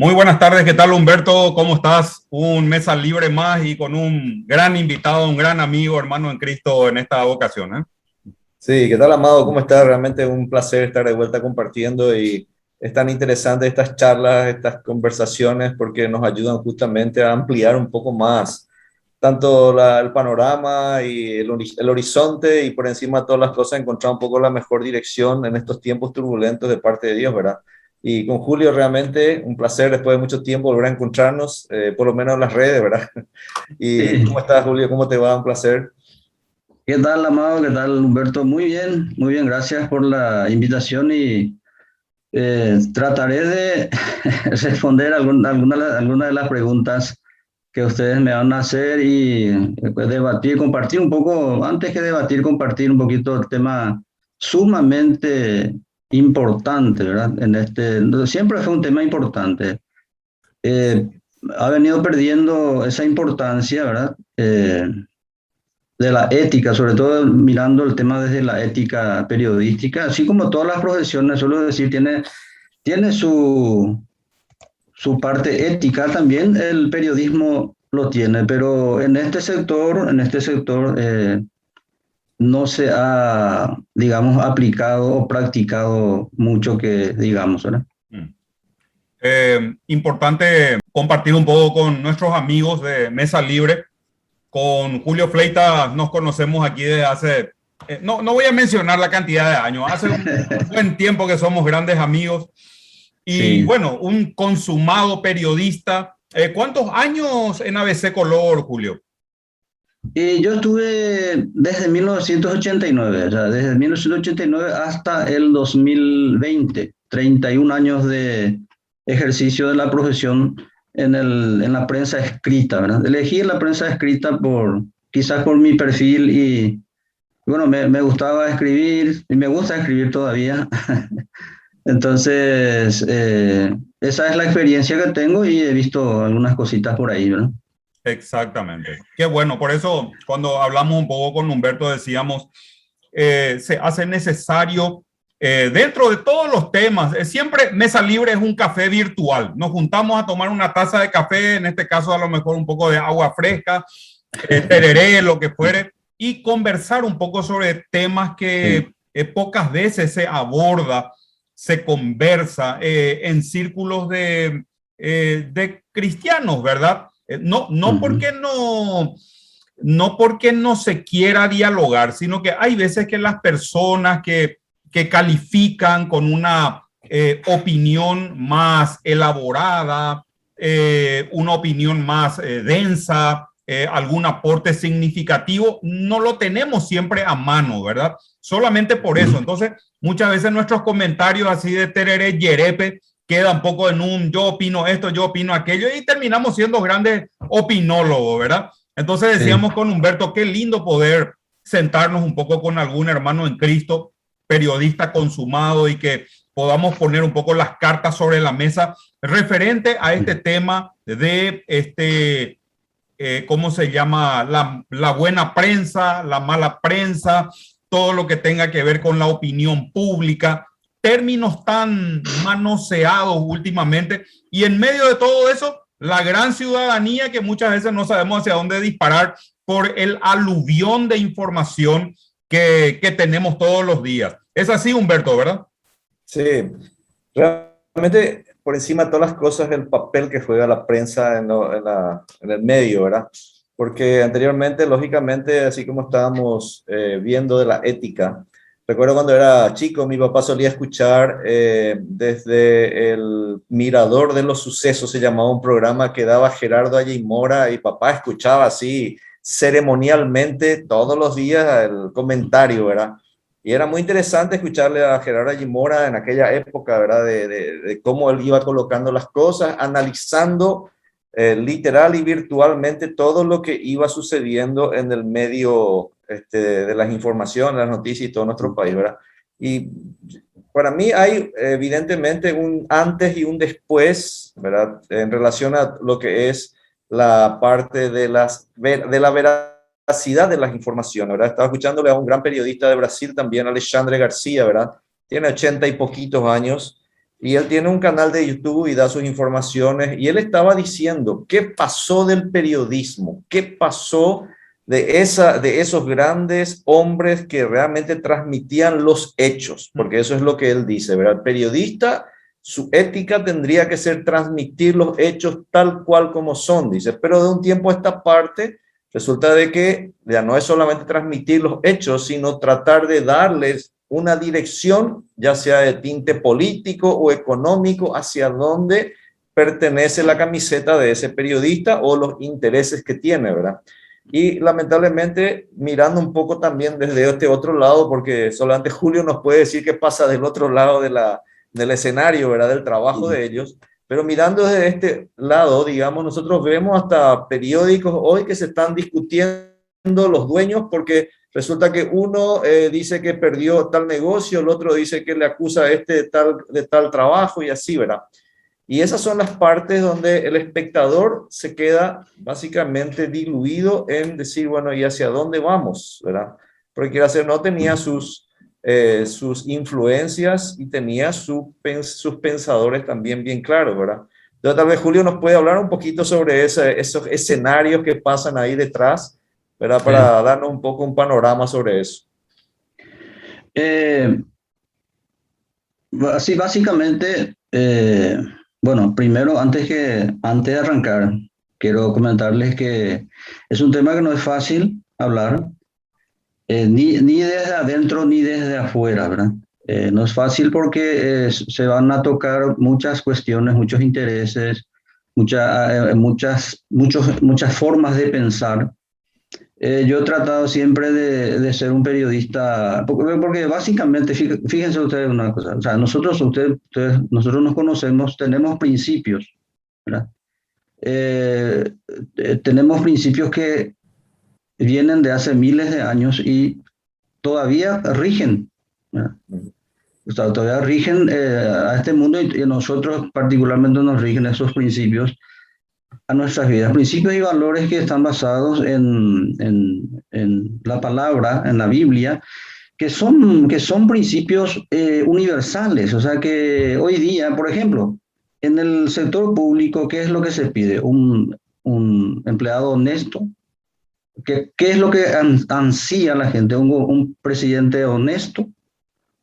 Muy buenas tardes, ¿qué tal Humberto? ¿Cómo estás? Un Mesa Libre más y con un gran invitado, un gran amigo, hermano en Cristo en esta ocasión, ¿eh? Sí, ¿qué tal, Amado? ¿Cómo estás? Realmente un placer estar de vuelta compartiendo y es tan interesante estas charlas, estas conversaciones, porque nos ayudan justamente a ampliar un poco más tanto el panorama y el horizonte y por encima de todas las cosas encontrar un poco la mejor dirección en estos tiempos turbulentos de parte de Dios, ¿verdad? Y con Julio realmente un placer después de mucho tiempo volver a encontrarnos, por lo menos en las redes, ¿verdad? ¿Y cómo Sí. estás, Julio? ¿Cómo te va? Un placer. ¿Qué tal, Amado? ¿Qué tal, Humberto? Muy bien, gracias por la invitación y trataré de responder algunas de las preguntas que ustedes me van a hacer y debatir, compartir un poco, antes que debatir, compartir un poquito el tema sumamente importante, ¿verdad? Siempre fue un tema importante. Eh, Ha venido perdiendo esa importancia, ¿verdad? De la ética, sobre todo mirando el tema desde la ética periodística, así como todas las profesiones, suelo decir, tiene su parte ética también, el periodismo lo tiene, pero en este sector no se ha, digamos, aplicado o practicado mucho que digamos, ¿verdad? Mm. Importante compartir un poco con nuestros amigos de Mesa Libre. Con Julio Fleita nos conocemos aquí desde hace, no voy a mencionar la cantidad de años, hace un buen tiempo que somos grandes amigos y Sí. bueno, un consumado periodista. ¿Cuántos años en ABC Color, Julio? Y yo estuve desde 1989, o sea, desde 1989 hasta el 2020, 31 años de ejercicio de la profesión en la prensa escrita, ¿verdad? Elegí la prensa escrita quizás por mi perfil y, bueno, me gustaba escribir y me gusta escribir todavía. Entonces, esa es la experiencia que tengo y he visto algunas cositas por ahí, ¿verdad? Exactamente. Qué bueno, por eso cuando hablamos un poco con Humberto decíamos, se hace necesario, dentro de todos los temas, siempre Mesa Libre es un café virtual. Nos juntamos a tomar una taza de café, en este caso a lo mejor un poco de agua fresca, tereré, lo que fuere, y conversar un poco sobre temas que Sí. pocas veces se aborda, se conversa en círculos de cristianos, ¿verdad? No Ujú. porque no porque no se quiera dialogar, sino que hay veces que las personas que califican con una opinión más elaborada, una opinión más densa, algún aporte significativo, no lo tenemos siempre a mano, ¿verdad? Solamente por eso. Entonces, muchas veces nuestros comentarios así de tereré, yerepe, queda un poco en un yo opino esto, yo opino aquello y terminamos siendo grandes opinólogos, ¿verdad? Entonces Sí. decíamos con Humberto, qué lindo poder sentarnos un poco con algún hermano en Cristo, periodista consumado y que podamos poner un poco las cartas sobre la mesa referente a este tema de ¿cómo se llama? La buena prensa, la mala prensa, todo lo que tenga que ver con la opinión pública, términos tan manoseados últimamente, y en medio de todo eso, la gran ciudadanía que muchas veces no sabemos hacia dónde disparar por el aluvión de información que tenemos todos los días. Es así, Humberto, ¿verdad? Sí, realmente por encima de todas las cosas el papel que juega la prensa en el medio, ¿verdad? Porque anteriormente, lógicamente, así como estábamos viendo de la ética, recuerdo cuando era chico, mi papá solía escuchar desde el Mirador de los Sucesos, se llamaba un programa que daba Gerardo Ayimora y papá escuchaba así ceremonialmente todos los días el comentario, ¿verdad? Y era muy interesante escucharle a Gerardo Gimora en aquella época, ¿verdad? De cómo él iba colocando las cosas, analizando literal y virtualmente todo lo que iba sucediendo en el medio de las informaciones, las noticias y todo nuestro país, ¿verdad? Y para mí hay evidentemente un antes y un después, ¿verdad? En relación a lo que es la parte de la veracidad de las informaciones, ¿verdad? Estaba escuchándole a un gran periodista de Brasil también, Alexandre García, ¿verdad? Tiene 80 y poquitos años y él tiene un canal de YouTube y da sus informaciones, y él estaba diciendo qué pasó del periodismo, qué pasó de esos grandes hombres que realmente transmitían los hechos, porque eso es lo que él dice, ¿verdad? El periodista, su ética tendría que ser transmitir los hechos tal cual como son, dice, pero de un tiempo a esta parte resulta de que ya no es solamente transmitir los hechos, sino tratar de darles una dirección, ya sea de tinte político o económico, hacia dónde pertenece la camiseta de ese periodista o los intereses que tiene, ¿verdad? Y lamentablemente, mirando un poco también desde este otro lado, porque solamente Julio nos puede decir qué pasa del otro lado del escenario, ¿verdad? Del trabajo de ellos. Pero mirando desde este lado, digamos, nosotros vemos hasta periódicos hoy que se están discutiendo los dueños porque resulta que uno dice que perdió tal negocio, el otro dice que le acusa a este de tal trabajo y así, ¿verdad? Y esas son las partes donde el espectador se queda básicamente diluido en decir, bueno, ¿y hacia dónde vamos? ¿Verdad? Porque quiero hacer, no tenía sus influencias y tenía sus pensadores también bien claros, ¿verdad? Entonces, tal vez Julio nos puede hablar un poquito sobre esos escenarios que pasan ahí detrás, ¿verdad? Para darnos un poco un panorama sobre eso. Sí, básicamente, bueno, primero, antes de arrancar, quiero comentarles que es un tema que no es fácil hablar, ni desde adentro ni desde afuera, ¿verdad? No es fácil porque se van a tocar muchas cuestiones, muchos intereses, muchas formas de pensar. Yo he tratado siempre de ser un periodista, porque básicamente, fíjense ustedes una cosa, o sea, nosotros nos conocemos, tenemos principios, ¿verdad? Tenemos principios que vienen de hace miles de años y todavía rigen, ¿verdad? O sea, todavía rigen a este mundo y nosotros particularmente nos rigen esos principios a nuestras vidas. Principios y valores que están basados en la palabra, en la Biblia, que son principios universales. O sea que hoy día, por ejemplo, en el sector público, ¿qué es lo que se pide? Un empleado honesto. ¿Qué es lo que ansía la gente? Un presidente honesto,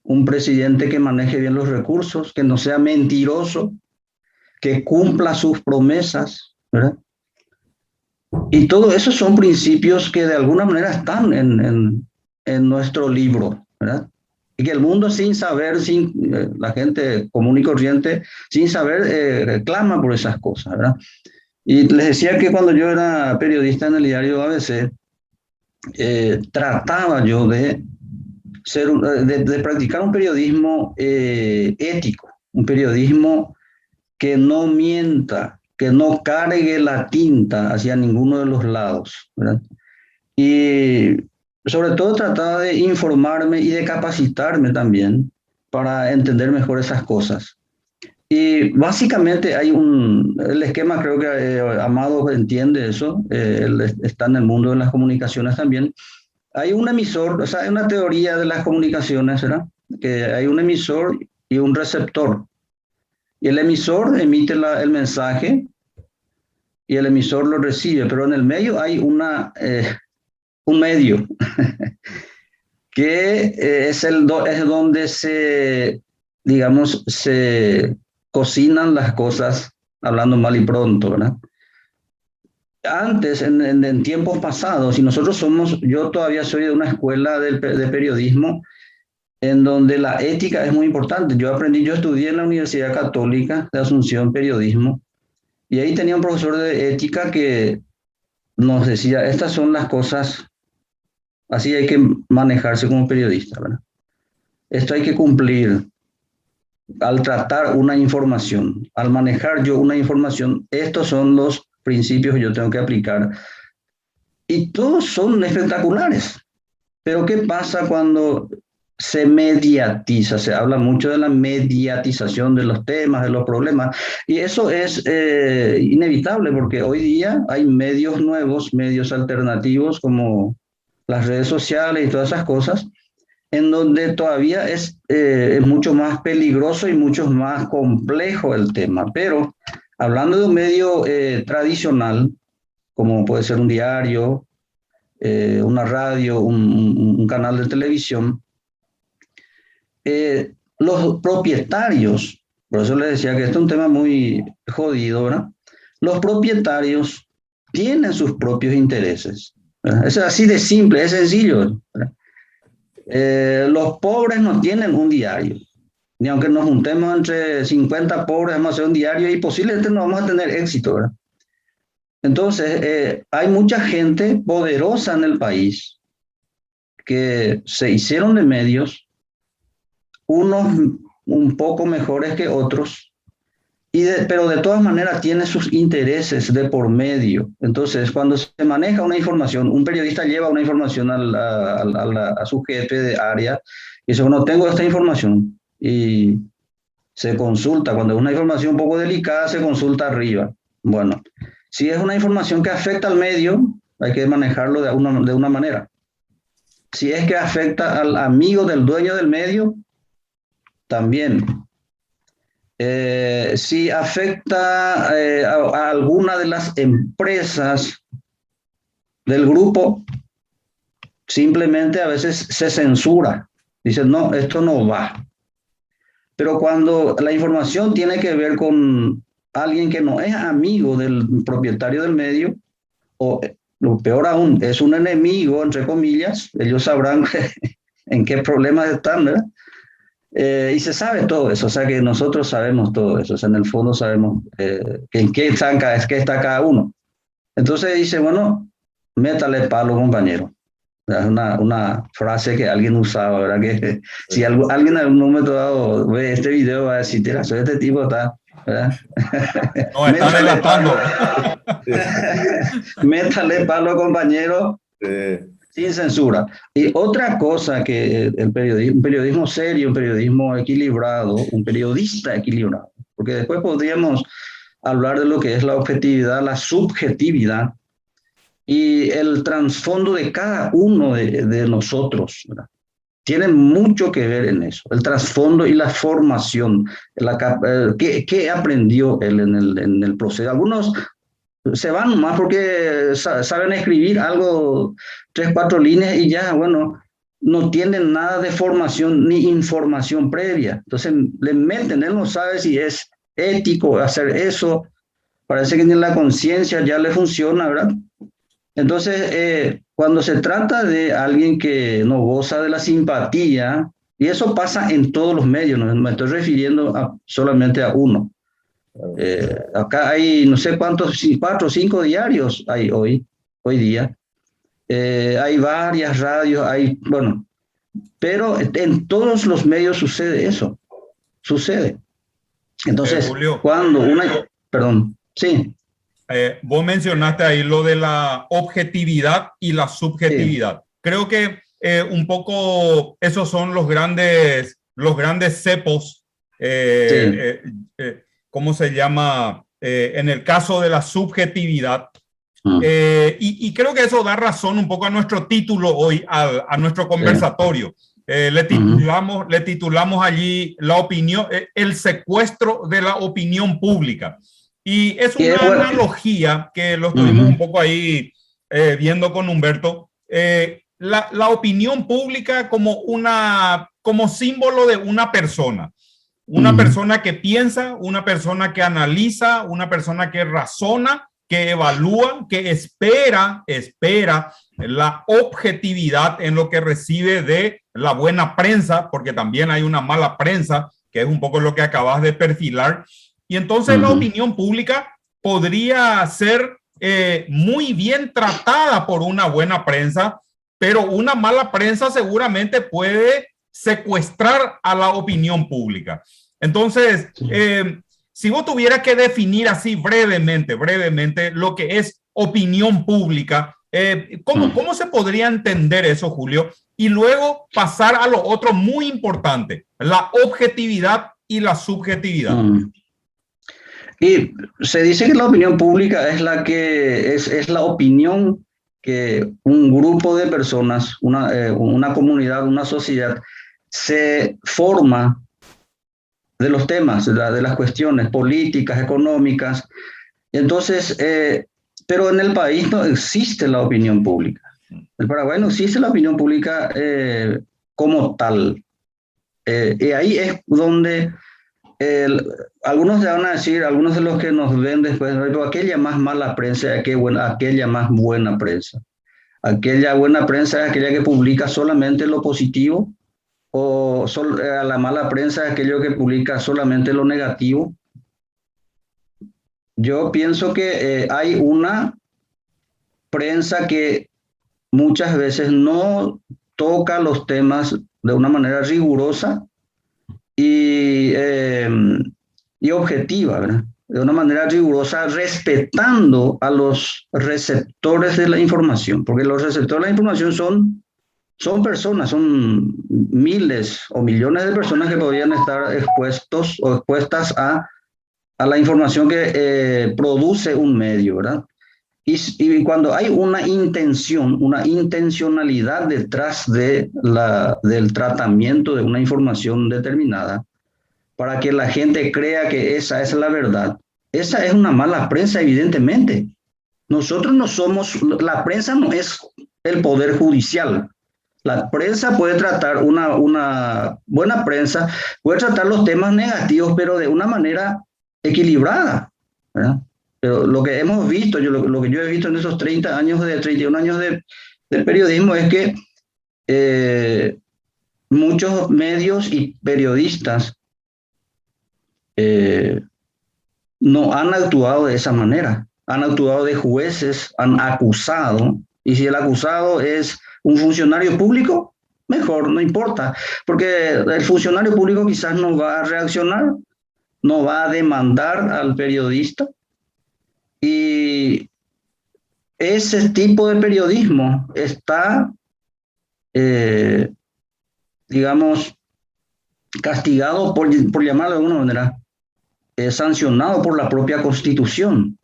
un presidente que maneje bien los recursos, que no sea mentiroso, que cumpla sus promesas, ¿verdad? Y todo eso son principios que de alguna manera están en nuestro libro, ¿verdad? Y que el mundo sin saber, la gente común y corriente, sin saber, reclama por esas cosas, ¿verdad? Y les decía que cuando yo era periodista en el diario ABC, trataba yo de practicar un periodismo ético, un periodismo que no mienta, que no cargue la tinta hacia ninguno de los lados, ¿verdad? Y sobre todo trataba de informarme y de capacitarme también para entender mejor esas cosas. Y básicamente el esquema, creo que Amado entiende eso, él está en el mundo de las comunicaciones también. Hay un emisor, o sea, hay una teoría de las comunicaciones, ¿verdad? Que hay un emisor y un receptor. Y el emisor emite el mensaje y el emisor lo recibe, pero en el medio hay un medio que es donde digamos, se cocinan las cosas, hablando mal y pronto, ¿verdad? Antes, en tiempos pasados, y yo todavía soy de una escuela de periodismo en donde la ética es muy importante. Yo estudié en la Universidad Católica de Asunción Periodismo, y ahí tenía un profesor de ética que nos decía, estas son las cosas, así hay que manejarse como periodista, ¿verdad? Esto hay que cumplir al tratar una información, al manejar yo una información, estos son los principios que yo tengo que aplicar. Y todos son espectaculares. Pero ¿qué pasa cuando se mediatiza? Se habla mucho de la mediatización de los temas, de los problemas, y eso es inevitable porque hoy día hay medios nuevos, medios alternativos como las redes sociales y todas esas cosas, en donde todavía es mucho más peligroso y mucho más complejo el tema. Pero hablando de un medio tradicional, como puede ser un diario, una radio, un canal de televisión, los propietarios, por eso les decía que este es un tema muy jodido, ¿verdad? Los propietarios tienen sus propios intereses, ¿verdad? Es así de simple, es sencillo, ¿verdad? Los pobres no tienen un diario, ni aunque nos juntemos entre 50 pobres, vamos a hacer un diario y posiblemente no vamos a tener éxito, ¿verdad? Entonces, hay mucha gente poderosa en el país que se hicieron de medios, unos un poco mejores que otros, pero de todas maneras tiene sus intereses de por medio. Entonces, cuando se maneja una información, un periodista lleva una información a su jefe de área y dice, bueno, tengo esta información y se consulta. Cuando es una información un poco delicada, se consulta arriba. Bueno, si es una información que afecta al medio, hay que manejarlo de una manera. Si es que afecta al amigo del dueño del medio, también. Si afecta a alguna de las empresas del grupo, simplemente a veces se censura. Dicen, no, esto no va. Pero cuando la información tiene que ver con alguien que no es amigo del propietario del medio, o lo peor aún, es un enemigo, entre comillas, ellos sabrán en qué problemas están, ¿verdad? Y se sabe todo eso, o sea que nosotros sabemos todo eso, o sea, en el fondo sabemos en qué está cada uno. Entonces dice, bueno, métale palo, compañero. Es una frase que alguien usaba, ¿verdad? Que si alguien en algún momento dado ve este video va a decir, tira, este tipo está, ¿verdad? No, está delatando. Métale palo, compañero. Sin censura. Y otra cosa que un periodismo serio, un periodismo equilibrado, un periodista equilibrado, porque después podríamos hablar de lo que es la objetividad, la subjetividad y el trasfondo de cada uno de nosotros, ¿verdad? Tiene mucho que ver en eso, el trasfondo y la formación, ¿qué aprendió él en el proceso? Algunos se van más porque saben escribir algo, 3, 4 líneas y ya, bueno, no tienen nada de formación ni información previa. Entonces le meten, él no sabe si es ético hacer eso, parece que ni la conciencia ya le funciona, ¿verdad? Entonces, cuando se trata de alguien que no goza de la simpatía, y eso pasa en todos los medios, no me estoy refiriendo solamente a uno. Acá hay no sé cuántos, 4 o 5 diarios hay hoy día. Hay varias radios, bueno, pero en todos los medios sucede eso. Sucede. Entonces, Julio, perdón, sí. Vos mencionaste ahí lo de la objetividad y la subjetividad. Sí. Creo que un poco esos son los grandes cepos. Sí. ¿Cómo se llama? En el caso de la subjetividad. Y creo que eso da razón un poco a nuestro título hoy, a nuestro conversatorio. Le titulamos allí la opinión, el secuestro de la opinión pública. Y es una analogía que lo estuvimos un poco ahí viendo con Humberto. La opinión pública como símbolo de una persona. Una persona que piensa, una persona que analiza, una persona que razona, que evalúa, que espera la objetividad en lo que recibe de la buena prensa, porque también hay una mala prensa, que es un poco lo que acabas de perfilar. Y entonces la opinión pública podría ser muy bien tratada por una buena prensa, pero una mala prensa seguramente puede secuestrar a la opinión pública. Entonces, si vos tuvieras que definir así brevemente lo que es opinión pública, ¿cómo se podría entender eso, Julio? Y luego pasar a lo otro muy importante, la objetividad y la subjetividad. Y se dice que la opinión pública es la opinión que un grupo de personas, una comunidad, una sociedad, se forma de los temas, de las cuestiones políticas, económicas. Entonces, pero en el país no existe la opinión pública. En el Paraguay no existe la opinión pública como tal. Y ahí es donde algunos le van a decir, algunos de los que nos ven después, aquella más mala prensa, aquella más buena prensa. Aquella buena prensa es aquella que publica solamente lo positivo, o a la mala prensa es aquello que publica solamente lo negativo. Yo pienso que hay una prensa que muchas veces no toca los temas de una manera rigurosa y objetiva, ¿verdad? De una manera rigurosa, respetando a los receptores de la información, porque los receptores de la información son personas, son miles o millones de personas que podrían estar expuestos o expuestas a la información que produce un medio, ¿verdad? Y cuando hay una intención, una intencionalidad detrás del tratamiento de una información determinada, para que la gente crea que esa es la verdad, esa es una mala prensa, evidentemente. Nosotros no somos, la prensa no es el poder judicial. La prensa puede tratar, una buena prensa puede tratar los temas negativos, pero de una manera equilibrada, ¿verdad? Pero lo que hemos visto, lo que yo he visto en esos 31 años de periodismo es que muchos medios y periodistas no han actuado de esa manera. Han actuado de jueces, han acusado, y si el acusado es un funcionario público, mejor, no importa, porque el funcionario público quizás no va a reaccionar, no va a demandar al periodista, y ese tipo de periodismo está, digamos, castigado, por llamarlo de alguna manera, sancionado por la propia Constitución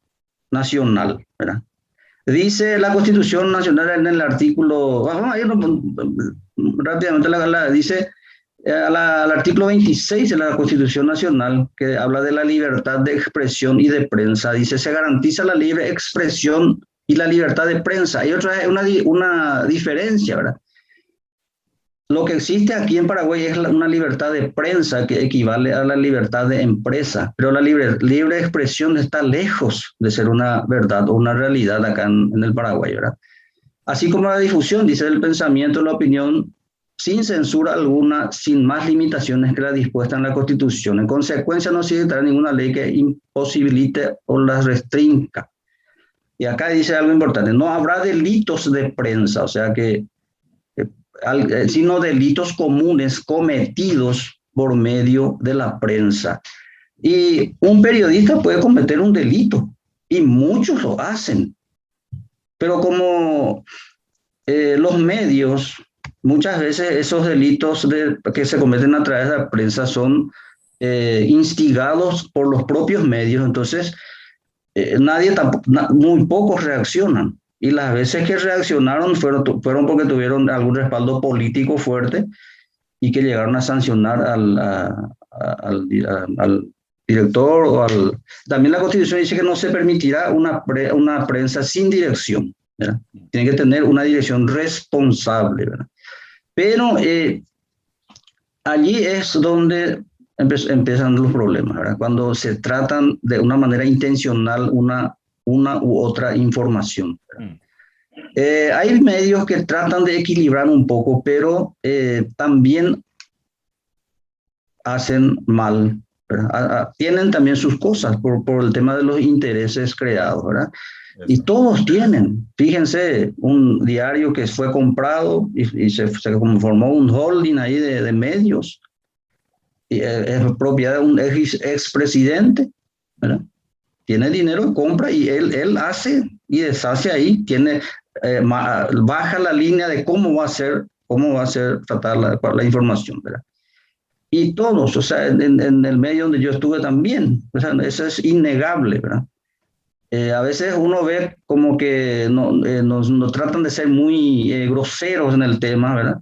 Nacional, ¿verdad? Dice la Constitución Nacional en el artículo, vamos a ir rápidamente, dice al artículo 26 de la Constitución Nacional, que habla de la libertad de expresión y de prensa. Dice, se garantiza la libre expresión y la libertad de prensa. Hay una diferencia, ¿verdad? Lo que existe aquí en Paraguay es una libertad de prensa que equivale a la libertad de empresa, pero la libre expresión está lejos de ser una verdad o una realidad acá en el Paraguay, ¿verdad? Así como la difusión, dice, del pensamiento, la opinión, sin censura alguna, sin más limitaciones que la dispuesta en la Constitución. En consecuencia, no se dictará ninguna ley que imposibilite o las restrinja. Y acá dice algo importante, no habrá delitos de prensa, o sea que sino delitos comunes cometidos por medio de la prensa. Y un periodista puede cometer un delito, y muchos lo hacen. Pero como los medios, muchas veces esos delitos que se cometen a través de la prensa son instigados por los propios medios, entonces muy pocos reaccionan. Y las veces que reaccionaron fueron porque tuvieron algún respaldo político fuerte y que llegaron a sancionar al director o al... También la Constitución dice que no se permitirá una prensa sin dirección, ¿verdad? Tiene que tener una dirección responsable, ¿verdad? Pero allí es donde empiezan los problemas, ¿verdad? Cuando se tratan de una manera intencional una u otra información. Hay medios que tratan de equilibrar un poco, pero también hacen mal, ¿verdad? Tienen también sus cosas por el tema de los intereses creados, ¿verdad? Y todos tienen, fíjense, un diario que fue comprado y se conformó un holding ahí de medios, y es propiedad de un expresidente, ¿verdad? Tiene dinero, compra y él hace y deshace ahí, baja la línea de cómo va a ser tratar la información, ¿verdad? Y todos, o sea, en el medio donde yo estuve también, o sea, eso es innegable, ¿verdad? A veces uno ve como que nos tratan de ser muy groseros en el tema, ¿verdad?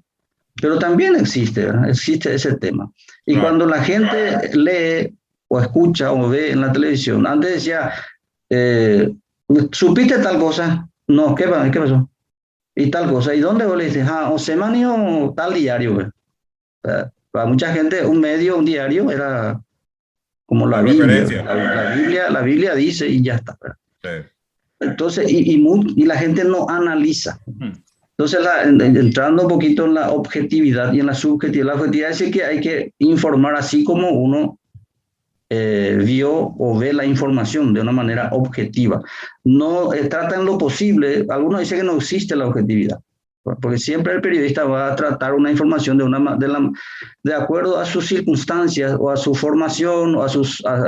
Pero también existe, ¿verdad? Existe ese tema. Y Claro. cuando la gente lee o escucha o ve en la televisión, antes decía, eh, ¿supiste tal cosa? No, ¿qué pasó? Y tal cosa. ¿Y dónde vos le dices? Ah, o Semani o tal diario, ¿verdad? Para mucha gente, un medio, un diario, era como La la Biblia. referencia. La Biblia dice y ya está, ¿verdad? Sí. Entonces, y la gente no analiza. Ujú. Entonces, entrando un poquito en la objetividad y en la subjetividad, la objetividad es que hay que informar así como uno vio o ve la información de una manera objetiva. No trata en lo posible, algunos dicen que no existe la objetividad, porque siempre el periodista va a tratar una información de acuerdo a sus circunstancias o a su formación,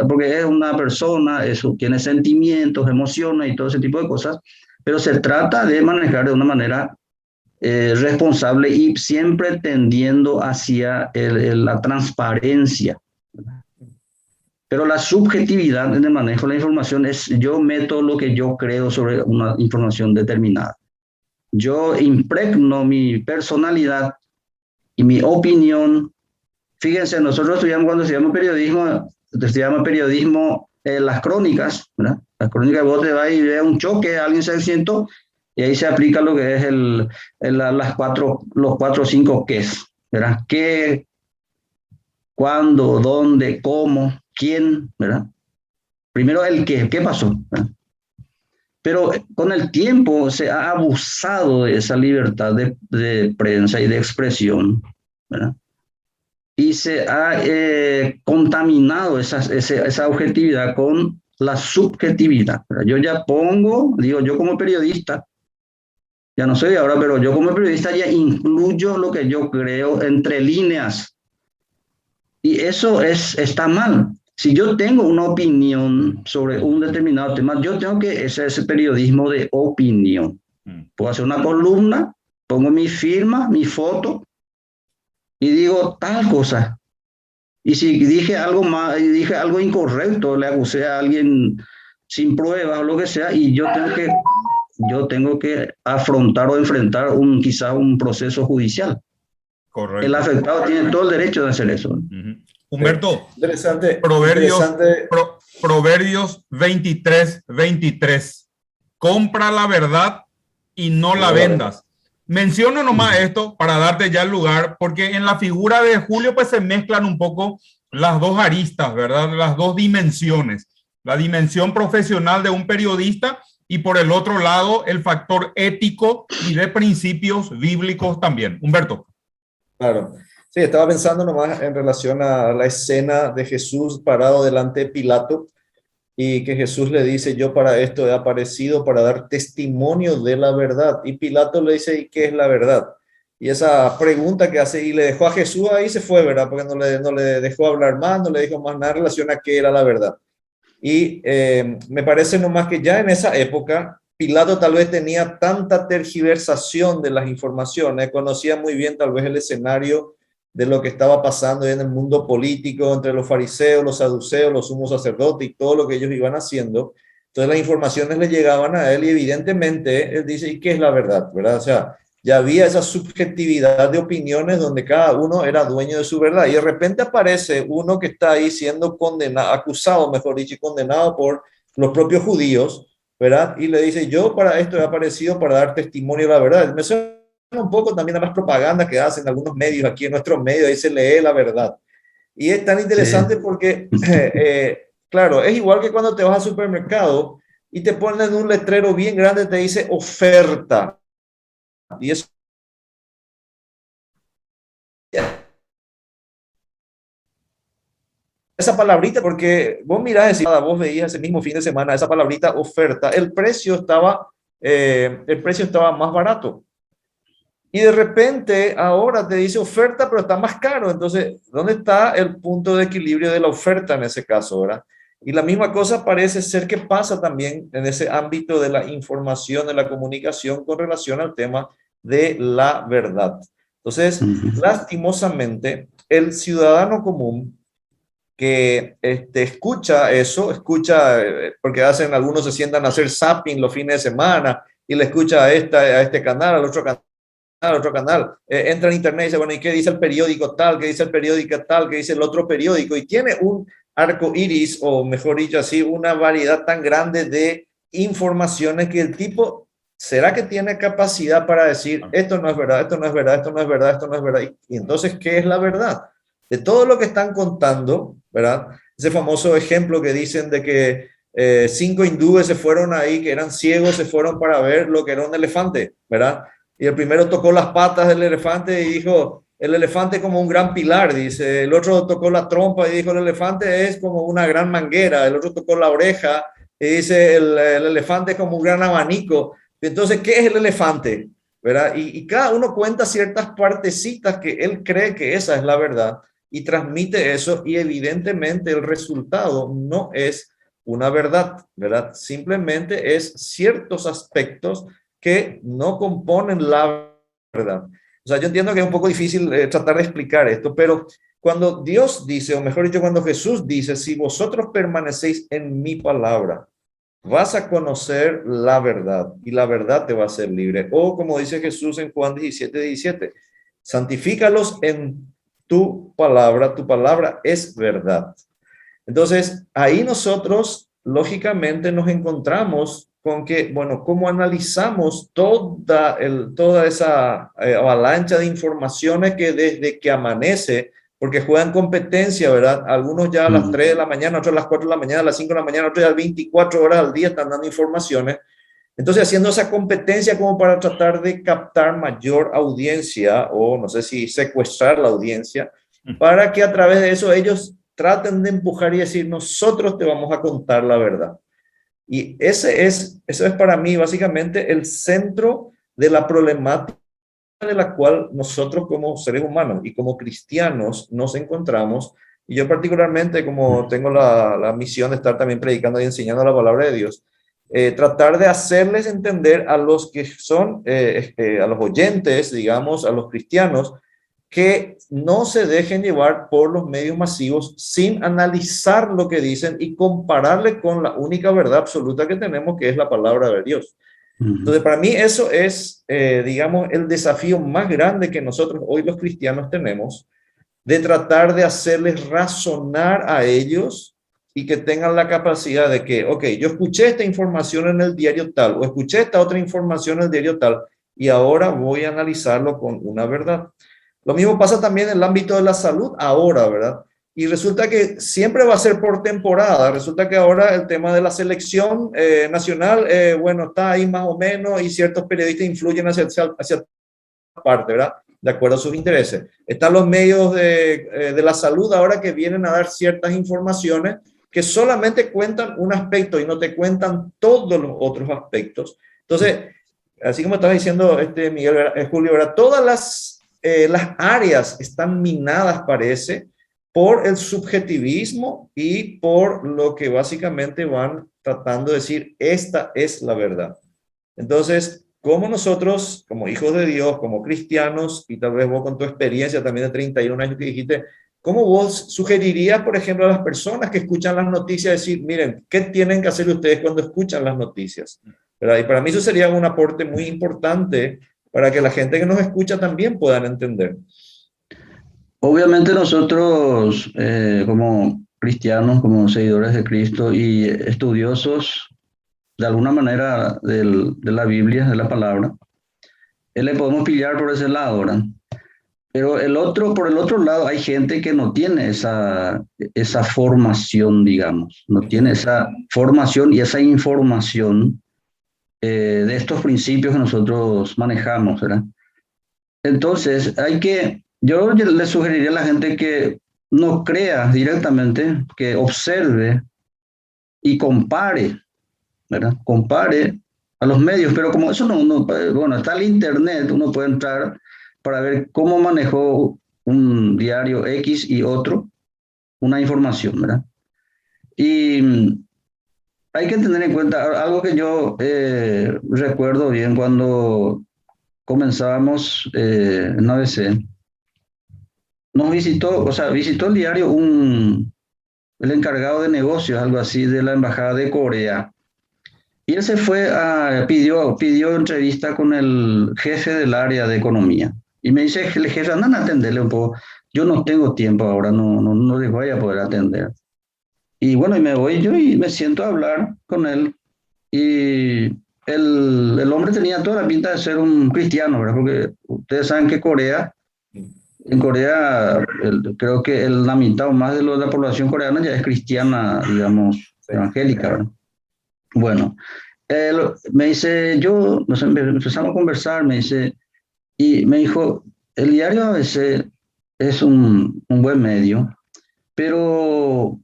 porque es una persona, tiene sentimientos, emociones y todo ese tipo de cosas, pero se trata de manejar de una manera responsable y siempre tendiendo hacia la transparencia. Pero la subjetividad en el manejo de la información es yo meto lo que yo creo sobre una información determinada. Yo impregno mi personalidad y mi opinión. Fíjense, nosotros cuando estudiamos periodismo, las crónicas, ¿verdad? Las crónicas, vos te vas y ves un choque, alguien se accidentó, y ahí se aplica lo que es los cuatro o cinco qués, ¿verdad? ¿Qué, cuándo, dónde, cómo, quién, ¿verdad? Primero el qué pasó, ¿verdad? Pero con el tiempo se ha abusado de esa libertad de prensa y de expresión, ¿verdad? Y se ha contaminado esa objetividad con la subjetividad, ¿verdad? Yo ya digo, yo como periodista, ya no soy ahora, pero yo como periodista ya incluyo lo que yo creo entre líneas. Y eso está mal. Si yo tengo una opinión sobre un determinado tema, yo tengo que hacer ese periodismo de opinión. Puedo hacer una columna, pongo mi firma, mi foto y digo tal cosa. Y si dije algo incorrecto, le acusé a alguien sin pruebas o lo que sea, y yo tengo que afrontar o enfrentar quizá un proceso judicial. Correcto. El afectado tiene todo el derecho de hacer eso. Uh-huh. Humberto, interesante, Proverbios, interesante. Proverbios 23:23. Compra la verdad y no la vendas. Menciono nomás esto para darte ya el lugar, porque en la figura de Julio pues se mezclan un poco las dos aristas, ¿verdad? Las dos dimensiones. La dimensión profesional de un periodista y por el otro lado el factor ético y de principios bíblicos también. Humberto. Claro. Sí, estaba pensando nomás en relación a la escena de Jesús parado delante de Pilato y que Jesús le dice, yo para esto he aparecido para dar testimonio de la verdad. Y Pilato le dice, ¿y qué es la verdad? Y esa pregunta que hace y le dejó a Jesús ahí se fue, ¿verdad? Porque no le dejó hablar más, no le dijo más nada en relación a qué era la verdad. Y me parece nomás que ya en esa época, Pilato tal vez tenía tanta tergiversación de las informaciones, conocía muy bien tal vez el escenario de lo que estaba pasando en el mundo político entre los fariseos, los saduceos, los sumos sacerdotes y todo lo que ellos iban haciendo. Entonces las informaciones le llegaban a él y evidentemente él dice, ¿y qué es la verdad? ¿Verdad? O sea, ya había esa subjetividad de opiniones donde cada uno era dueño de su verdad. Y de repente aparece uno que está ahí siendo condenado, acusado, mejor dicho, y condenado por los propios judíos, ¿verdad? Y le dice, yo para esto he aparecido para dar testimonio de la verdad. Me suena un poco también a las propagandas que hacen algunos medios aquí en nuestros medios, ahí se lee la verdad. Y es tan interesante Sí. porque, claro, es igual que cuando te vas al supermercado y te ponen un letrero bien grande, te dice oferta. Y eso, esa palabrita, porque vos mirás, vos veías ese mismo fin de semana, esa palabrita oferta, el precio estaba más barato. Y de repente ahora te dice oferta, pero está más caro. Entonces, ¿dónde está el punto de equilibrio de la oferta en ese caso, verdad? Y la misma cosa parece ser que pasa también en ese ámbito de la información, de la comunicación con relación al tema de la verdad. Entonces, lastimosamente, el ciudadano común que escucha eso, escucha, porque algunos se sientan a hacer zapping los fines de semana y le escucha a este canal, al otro canal, entra en internet y dice, bueno, ¿y qué dice el periódico tal? ¿Qué dice el periódico tal? ¿Qué dice el otro periódico? Y tiene un arco iris, o mejor dicho así, una variedad tan grande de informaciones que el tipo, ¿será que tiene capacidad para decir, esto no es verdad, esto no es verdad, esto no es verdad, esto no es verdad? Y entonces, ¿qué es la verdad? De todo lo que están contando, ¿verdad? Ese famoso ejemplo que dicen de que 5 hindúes se fueron ahí, que eran ciegos, se fueron para ver lo que era un elefante, ¿verdad? Y el primero tocó las patas del elefante y dijo, el elefante es como un gran pilar, dice. El otro tocó la trompa y dijo, el elefante es como una gran manguera. El otro tocó la oreja y dice, el elefante es como un gran abanico. Entonces, ¿qué es el elefante? ¿Verdad? Y cada uno cuenta ciertas partecitas que él cree que esa es la verdad y transmite eso, y evidentemente el resultado no es una verdad, ¿verdad? Simplemente es ciertos aspectos que no componen la verdad. O sea, yo entiendo que es un poco difícil tratar de explicar esto, pero cuando Dios dice, o mejor dicho, cuando Jesús dice, si vosotros permanecéis en mi palabra, vas a conocer la verdad y la verdad te va a hacer libre. O como dice Jesús en Juan 17:17, santifícalos en tu palabra es verdad. Entonces, ahí nosotros, lógicamente, nos encontramos con que, bueno, ¿cómo analizamos toda esa avalancha de informaciones que desde que amanece, porque juegan competencia, ¿verdad? Algunos ya a las 3 de la mañana, otros a las 4 de la mañana, a las 5 de la mañana, otros ya 24 horas al día están dando informaciones. Entonces, haciendo esa competencia como para tratar de captar mayor audiencia, o no sé si secuestrar la audiencia, para que a través de eso ellos traten de empujar y decir, nosotros te vamos a contar la verdad. Y eso es para mí básicamente el centro de la problemática de la cual nosotros como seres humanos y como cristianos nos encontramos. Y yo particularmente, como tengo la misión de estar también predicando y enseñando la palabra de Dios, tratar de hacerles entender a los que son, a los oyentes, digamos, a los cristianos, que no se dejen llevar por los medios masivos sin analizar lo que dicen y compararle con la única verdad absoluta que tenemos, que es la palabra de Dios. Entonces, para mí eso es, digamos, el desafío más grande que nosotros hoy los cristianos tenemos, de tratar de hacerles razonar a ellos y que tengan la capacidad de que, ok, yo escuché esta información en el diario tal, o escuché esta otra información en el diario tal, y ahora voy a analizarlo con una verdad. Lo mismo pasa también en el ámbito de la salud ahora, ¿verdad? Y resulta que siempre va a ser por temporada. Resulta que ahora el tema de la selección nacional, bueno, está ahí más o menos, y ciertos periodistas influyen hacia parte, ¿verdad? De acuerdo a sus intereses. Están los medios de la salud ahora que vienen a dar ciertas informaciones que solamente cuentan un aspecto y no te cuentan todos los otros aspectos. Entonces, así como estaba diciendo Miguel, Julio, ¿verdad? Todas las áreas están minadas, parece, por el subjetivismo y por lo que básicamente van tratando de decir, esta es la verdad. Entonces, ¿cómo nosotros, como hijos de Dios, como cristianos, y tal vez vos con tu experiencia también de 31 años que dijiste, cómo vos sugerirías, por ejemplo, a las personas que escuchan las noticias, decir, miren, ¿qué tienen que hacer ustedes cuando escuchan las noticias? ¿Verdad? Y para mí eso sería un aporte muy importante para que la gente que nos escucha también puedan entender. Obviamente nosotros, como cristianos, como seguidores de Cristo y estudiosos de alguna manera de la Biblia, de la palabra, le podemos pillar por ese lado, ¿verdad? Pero por el otro lado, hay gente que no tiene esa formación, digamos, no tiene esa formación y esa información de estos principios que nosotros manejamos, ¿verdad? Entonces, yo le sugeriría a la gente que no crea directamente, que observe y compare, ¿verdad? Compare a los medios, pero como eso bueno, está el internet, uno puede entrar para ver cómo manejó un diario X y otro una información, ¿verdad? Y hay que tener en cuenta algo que yo recuerdo bien cuando comenzábamos en ABC. Nos visitó, o sea, visitó el diario el encargado de negocios, algo así, de la Embajada de Corea. Y él se fue pidió entrevista con el jefe del área de economía. Y me dice, el jefe, andan a atenderle un poco. Yo no tengo tiempo ahora, no les voy a poder atender. Y bueno, y me voy yo y me siento a hablar con él. Y el hombre tenía toda la pinta de ser un cristiano, ¿verdad? Porque ustedes saben que en Corea, creo que la mitad o más de la población coreana ya es cristiana, digamos, Sí. evangélica, ¿verdad? Bueno, me dice, empezamos a conversar, me dice, y me dijo, el diario ABC es un buen medio, pero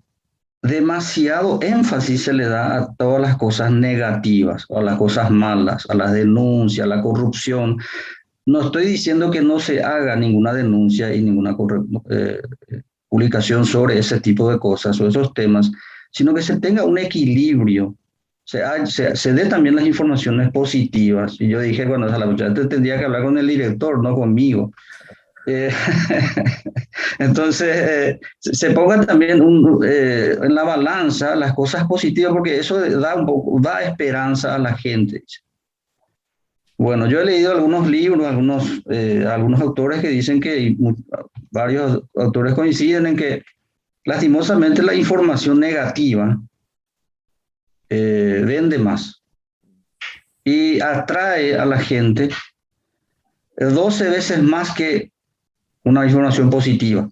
demasiado énfasis se le da a todas las cosas negativas, a las cosas malas, a las denuncias, a la corrupción. No estoy diciendo que no se haga ninguna denuncia y ninguna publicación sobre ese tipo de cosas, sobre esos temas, sino que se tenga un equilibrio, se dé también las informaciones positivas. Y yo dije, bueno, a la muchacha tendría que hablar con el director, no conmigo. Entonces, se ponga también en la balanza las cosas positivas, porque eso da esperanza a la gente. Bueno, yo he leído algunos libros, algunos autores que dicen que varios autores coinciden en que lastimosamente la información negativa vende más y atrae a la gente 12 veces más que una información positiva.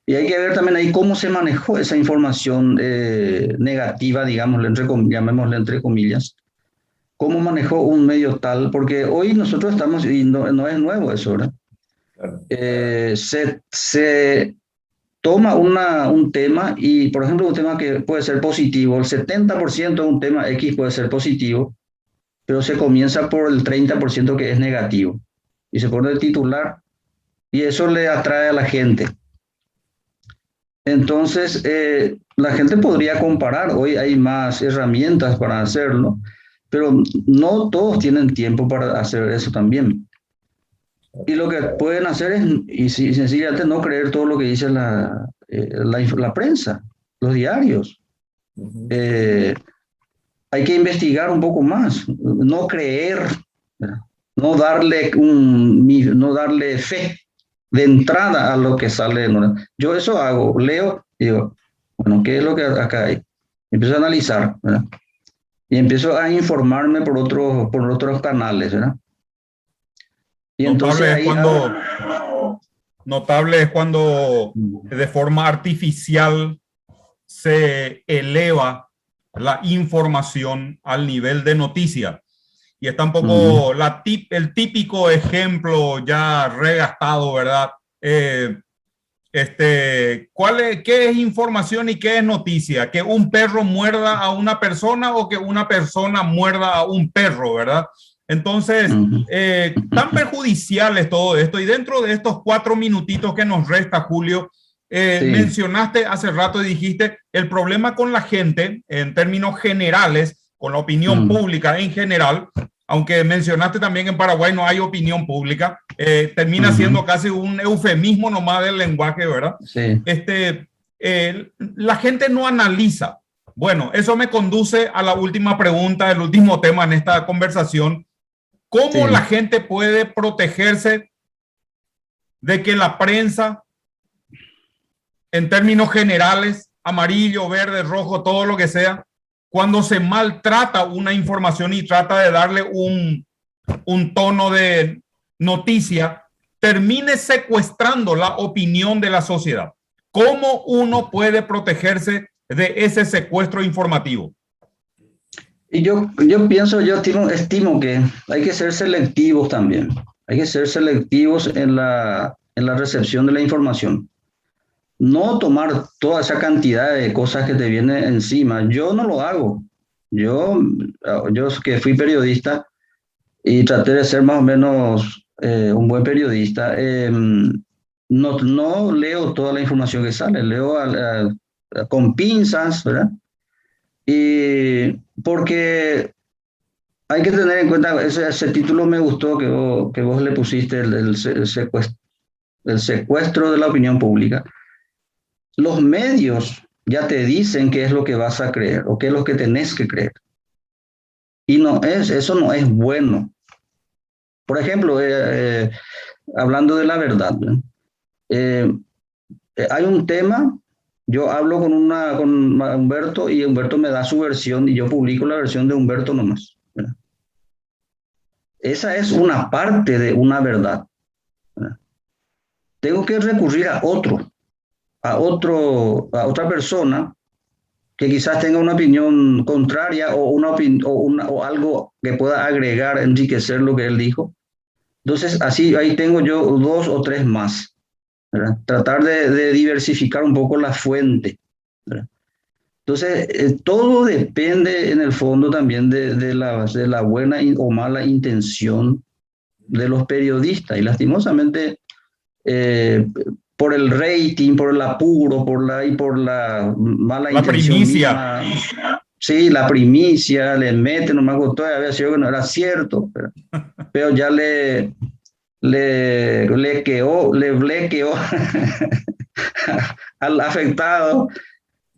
Y hay que ver también ahí cómo se manejó esa información negativa, digámosle, llamémosle entre comillas, cómo manejó un medio tal, porque hoy nosotros estamos, y no es nuevo eso, ¿verdad? Claro. Se toma un tema y, por ejemplo, un tema que puede ser positivo, el 70% de un tema X puede ser positivo, pero se comienza por el 30% que es negativo y se pone el titular y eso le atrae a la gente. Entonces, la gente podría comparar, hoy hay más herramientas para hacerlo, pero no todos tienen tiempo para hacer eso también. Y lo que pueden hacer es, y sencillamente, no creer todo lo que dice la prensa, los diarios. Uh-huh. Hay que investigar un poco más, no creer, ¿verdad? No darle fe de entrada a lo que sale. Yo eso hago, leo, digo, bueno, ¿qué es lo que acá hay? Empiezo a analizar, ¿verdad? Y empiezo a informarme por otros canales, ¿verdad? Y entonces ahí notable es cuando de forma artificial se eleva la información al nivel de noticia. Y está un poco el típico ejemplo ya regastado, ¿verdad? ¿Qué es información y qué es noticia? ¿Que un perro muerda a una persona o que una persona muerda a un perro, verdad? Entonces, tan perjudicial es todo esto. Y dentro de estos 4 minutitos que nos resta, Julio, sí, mencionaste hace rato y dijiste el problema con la gente en términos generales, con la opinión pública en general, aunque mencionaste también en Paraguay no hay opinión pública, termina siendo casi un eufemismo nomás del lenguaje, ¿verdad? Sí. La gente no analiza. Bueno, eso me conduce a la última pregunta, el último tema en esta conversación. ¿Cómo la gente puede protegerse de que la prensa, en términos generales, amarillo, verde, rojo, todo lo que sea, cuando se maltrata una información y trata de darle un tono de noticia, termine secuestrando la opinión de la sociedad? ¿Cómo uno puede protegerse de ese secuestro informativo? Y yo estimo que hay que ser selectivos también. Hay que ser selectivos en la recepción de la información. No tomar toda esa cantidad de cosas que te vienen encima. Yo no lo hago. Yo que fui periodista y traté de ser más o menos un buen periodista, no leo toda la información que sale, leo con pinzas, ¿verdad? Y porque hay que tener en cuenta, ese título me gustó que vos le pusiste, el secuestro de la opinión pública. Los medios ya te dicen qué es lo que vas a creer o qué es lo que tenés que creer. Y eso no es bueno. Por ejemplo, hablando de la verdad, ¿no? Hay un tema, yo hablo con Humberto y Humberto me da su versión y yo publico la versión de Humberto nomás, ¿verdad? Esa es una parte de una verdad, ¿verdad? Tengo que recurrir a otra persona que quizás tenga una opinión contraria o algo que pueda agregar, enriquecer lo que él dijo. Entonces, así ahí tengo yo 2 o 3 más, ¿verdad? Tratar de diversificar un poco la fuente, ¿verdad? Entonces, todo depende en el fondo también de la buena o mala intención de los periodistas. Y lastimosamente, eh, por el rating, por el apuro, por la mala La intención primicia. misma, sí, la primicia, le meten, no me gustó, había sido que no era cierto, pero ya le blequeó al afectado.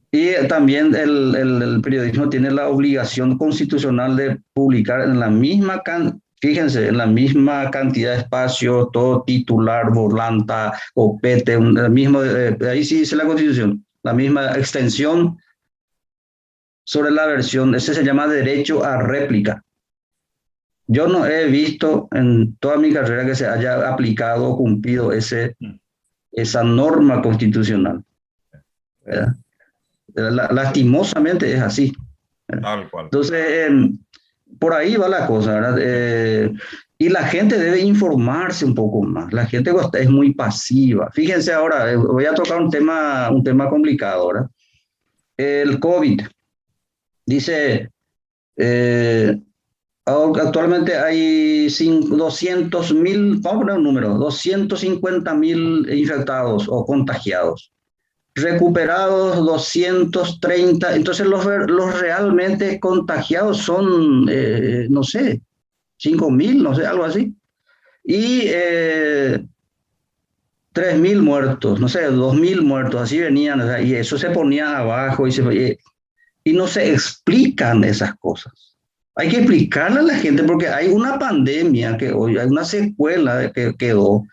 Y también el periodismo tiene la obligación constitucional de publicar en la misma, fíjense, en la misma cantidad de espacio, todo titular, volanta, copete, el mismo, ahí sí dice la Constitución, la misma extensión sobre la versión, ese se llama derecho a réplica. Yo no he visto en toda mi carrera que se haya aplicado o cumplido esa norma constitucional, ¿verdad? Lastimosamente es así, ¿verdad? Tal cual. Entonces, por ahí va la cosa, ¿verdad? Y la gente debe informarse un poco más. La gente es muy pasiva. Fíjense ahora, voy a tocar un tema complicado, ¿verdad? El COVID. Dice, actualmente hay 200.000, vamos a poner un número, 250.000 infectados o contagiados. Recuperados 230, entonces los realmente contagiados son, no sé, 5.000, no sé, algo así. Y 3.000 muertos, no sé, 2.000 muertos, así venían, o sea, y eso se ponía abajo y no se explican esas cosas. Hay que explicarle a la gente porque hay una pandemia, hay una secuela que quedó,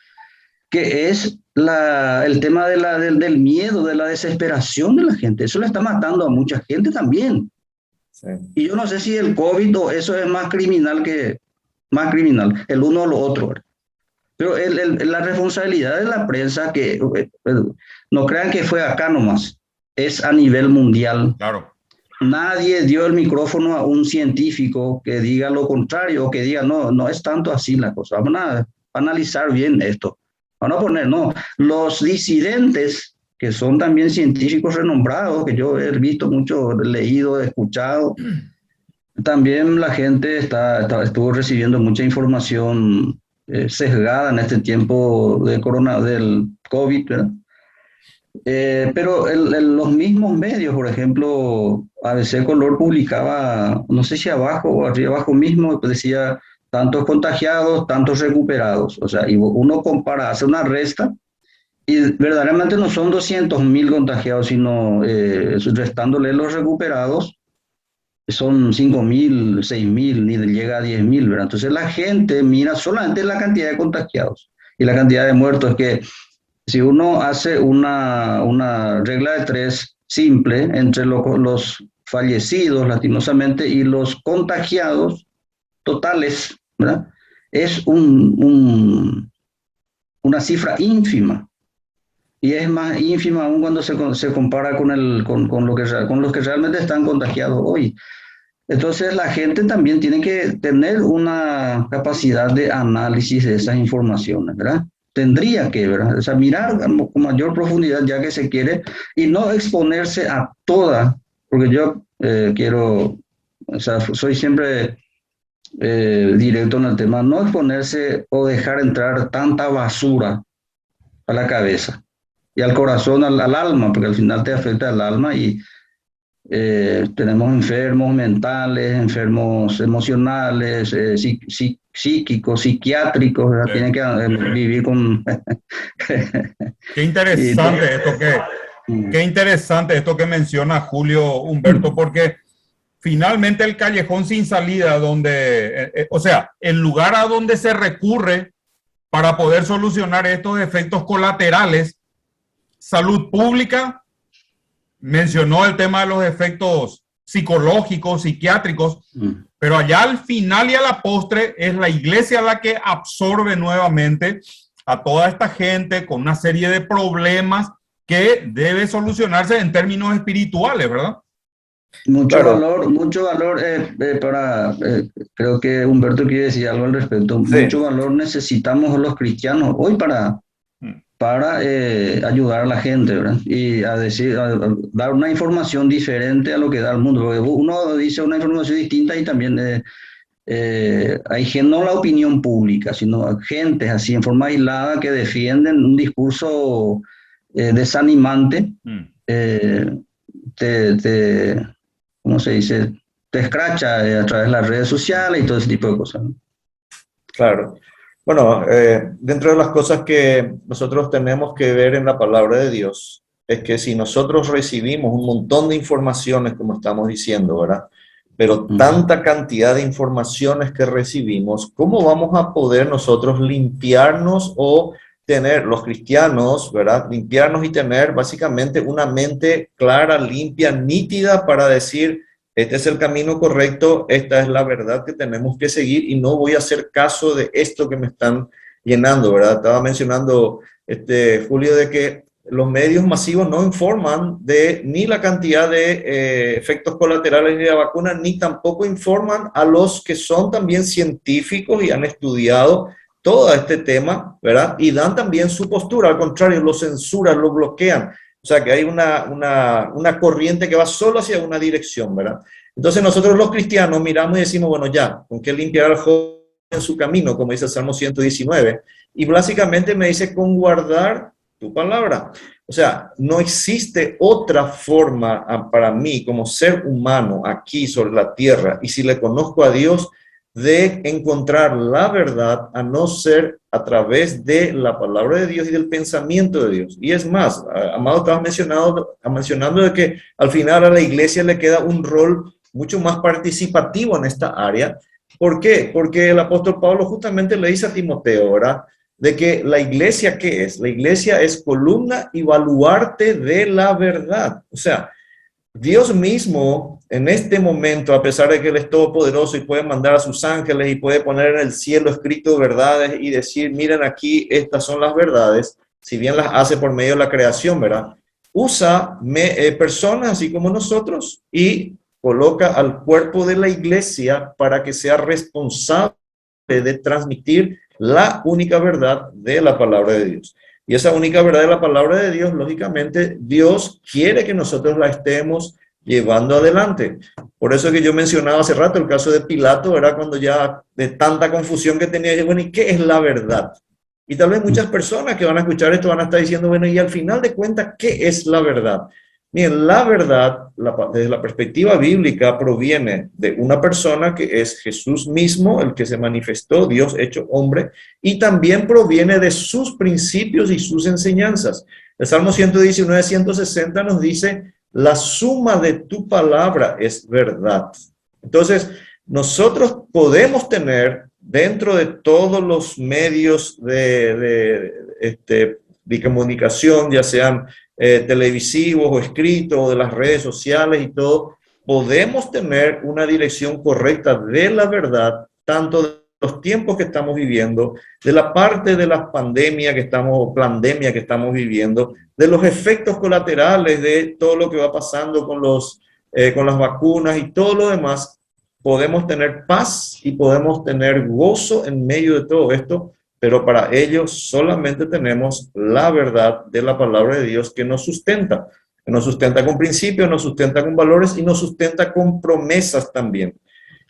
que es el tema del miedo, de la desesperación de la gente. Eso le está matando a mucha gente también. Sí. Y yo no sé si el COVID o eso es más criminal, el uno o lo otro, ¿verdad? Pero la responsabilidad de la prensa, que no crean que fue acá nomás, es a nivel mundial. Claro. Nadie dio el micrófono a un científico que diga lo contrario, o que diga, no es tanto así la cosa. Vamos a analizar bien esto. Vamos a poner, no, los disidentes, que son también científicos renombrados, que yo he visto mucho, leído, escuchado, también la gente estuvo recibiendo mucha información sesgada en este tiempo del COVID, ¿verdad? Pero los mismos medios, por ejemplo, ABC Color publicaba, no sé si abajo o arriba abajo mismo, decía tantos contagiados, tantos recuperados. O sea, y uno compara, hace una resta, y verdaderamente no son 200.000 contagiados, sino restándole los recuperados, son 5.000, 6.000, ni llega a 10.000, ¿verdad? Entonces la gente mira solamente la cantidad de contagiados y la cantidad de muertos, que si uno hace una regla de 3 simple entre los fallecidos, lastimosamente, y los contagiados totales, ¿verdad? Es una cifra ínfima. Y es más ínfima aún cuando se compara con los que realmente están contagiados hoy. Entonces la gente también tiene que tener una capacidad de análisis de esas informaciones, ¿verdad? Tendría que, ¿verdad? O sea, mirar con mayor profundidad ya que se quiere y no exponerse a toda, porque yo quiero, o sea, soy siempre directo en el tema, no exponerse o dejar entrar tanta basura a la cabeza y al corazón, al alma, porque al final te afecta al alma y tenemos enfermos mentales, enfermos emocionales, psíquicos, psiquiátricos, ¿verdad? Tienen que vivir con... Qué interesante esto Qué interesante esto que menciona Julio Humberto, porque finalmente el callejón sin salida, donde, o sea, el lugar a donde se recurre para poder solucionar estos efectos colaterales, salud pública, mencionó el tema de los efectos psicológicos, psiquiátricos, pero allá al final y a la postre es la iglesia la que absorbe nuevamente a toda esta gente con una serie de problemas que debe solucionarse en términos espirituales, ¿verdad? Mucho valor creo que Humberto quiere decir algo al respecto. Sí. Mucho valor necesitamos los cristianos hoy para ayudar a la gente, ¿verdad? Y a dar una información diferente a lo que da el mundo. Porque uno dice una información distinta y también hay gente, no la opinión pública, sino gente así en forma aislada que defienden un discurso desanimante. ¿Cómo se dice? Te escracha a través de las redes sociales y todo ese tipo de cosas, ¿no? Claro. Bueno, dentro de las cosas que nosotros tenemos que ver en la palabra de Dios es que si nosotros recibimos un montón de informaciones, como estamos diciendo, ¿verdad? Pero tanta cantidad de informaciones que recibimos, ¿cómo vamos a poder nosotros limpiarnos o tener, los cristianos, ¿verdad? Limpiarnos y tener básicamente una mente clara, limpia, nítida para decir, este es el camino correcto, esta es la verdad que tenemos que seguir y no voy a hacer caso de esto que me están llenando, ¿verdad? Estaba mencionando Julio de que los medios masivos no informan de ni la cantidad de efectos colaterales de la vacuna, ni tampoco informan a los que son también científicos y han estudiado todo este tema, ¿verdad? Y dan también su postura, al contrario, lo censuran, lo bloquean. O sea que hay una corriente que va solo hacia una dirección, ¿verdad? Entonces nosotros los cristianos miramos y decimos, bueno, ya, ¿con qué limpiar al joven en su camino? Como dice el Salmo 119. Y básicamente me dice, con guardar tu palabra. O sea, no existe otra forma para mí como ser humano aquí sobre la tierra, y si le conozco a Dios, de encontrar la verdad a no ser a través de la palabra de Dios y del pensamiento de Dios. Y es más, Amado, estabas mencionando de que al final a la iglesia le queda un rol mucho más participativo en esta área. ¿Por qué? Porque el apóstol Pablo justamente le dice a Timoteo, ¿verdad? De que la iglesia, ¿qué es? La iglesia es columna y baluarte de la verdad. O sea, Dios mismo en este momento, a pesar de que Él es todopoderoso y puede mandar a sus ángeles y puede poner en el cielo escrito verdades y decir, miren aquí, estas son las verdades, si bien las hace por medio de la creación, ¿verdad? Usa personas así como nosotros y coloca al cuerpo de la iglesia para que sea responsable de transmitir la única verdad de la palabra de Dios. Y esa única verdad de la palabra de Dios, lógicamente, Dios quiere que nosotros la estemos llevando adelante. Por eso que yo mencionaba hace rato el caso de Pilato, era cuando ya de tanta confusión que tenía, bueno, ¿y qué es la verdad? Y tal vez muchas personas que van a escuchar esto van a estar diciendo, bueno, y al final de cuentas, ¿qué es la verdad? Miren, la verdad, desde la perspectiva bíblica, proviene de una persona que es Jesús mismo, el que se manifestó, Dios hecho hombre, y también proviene de sus principios y sus enseñanzas. El Salmo 119, 160 nos dice, la suma de tu palabra es verdad. Entonces, nosotros podemos tener dentro de todos los medios de comunicación, ya sean televisivos o escritos o de las redes sociales y todo, podemos tener una dirección correcta de la verdad, tanto de los tiempos que estamos viviendo, de la parte de la pandemia que estamos viviendo, de los efectos colaterales de todo lo que va pasando con las vacunas y todo lo demás. Podemos tener paz y podemos tener gozo en medio de todo esto, pero para ello solamente tenemos la verdad de la palabra de Dios que nos sustenta con principios, nos sustenta con valores y nos sustenta con promesas también.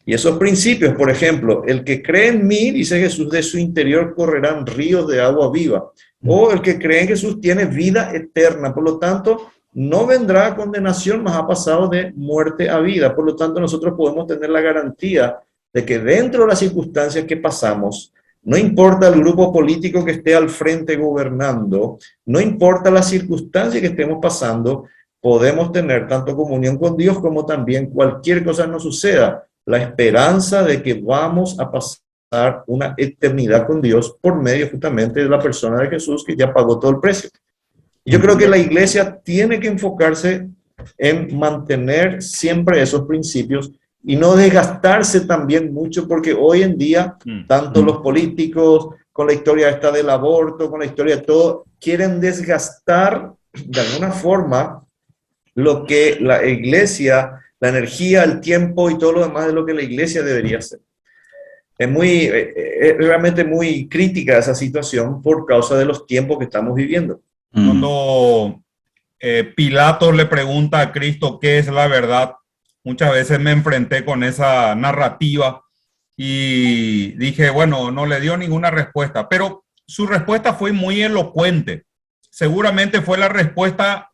Y esos principios, por ejemplo, el que cree en mí, dice Jesús, de su interior correrán ríos de agua viva. O el que cree en Jesús tiene vida eterna. Por lo tanto, no vendrá a condenación, mas ha pasado de muerte a vida. Por lo tanto, nosotros podemos tener la garantía de que dentro de las circunstancias que pasamos, No importa el grupo político que esté al frente gobernando, no importa la circunstancia que estemos pasando, podemos tener tanto comunión con Dios como también cualquier cosa nos suceda, la esperanza de que vamos a pasar una eternidad con Dios por medio justamente de la persona de Jesús que ya pagó todo el precio. Yo creo que la iglesia tiene que enfocarse en mantener siempre esos principios y no desgastarse también mucho, porque hoy en día, tanto los políticos, con la historia esta del aborto, con la historia de todo, quieren desgastar de alguna forma lo que la iglesia, la energía, el tiempo y todo lo demás de lo que la iglesia debería hacer. Es realmente muy crítica esa situación por causa de los tiempos que estamos viviendo. Cuando Pilato le pregunta a Cristo qué es la verdad, muchas veces me enfrenté con esa narrativa y dije, bueno, no le dio ninguna respuesta, pero su respuesta fue muy elocuente. Seguramente fue la respuesta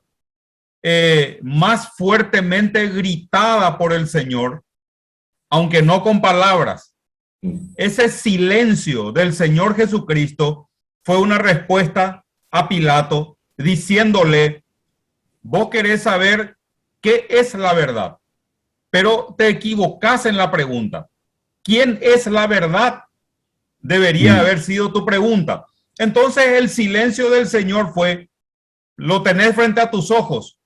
más fuertemente gritada por el Señor, aunque no con palabras. Ese silencio del Señor Jesucristo fue una respuesta a Pilato diciéndole, vos querés saber qué es la verdad, pero te equivocás en la pregunta. ¿Quién es la verdad? Debería haber sido tu pregunta. Entonces el silencio del Señor fue, lo tenés frente a tus ojos.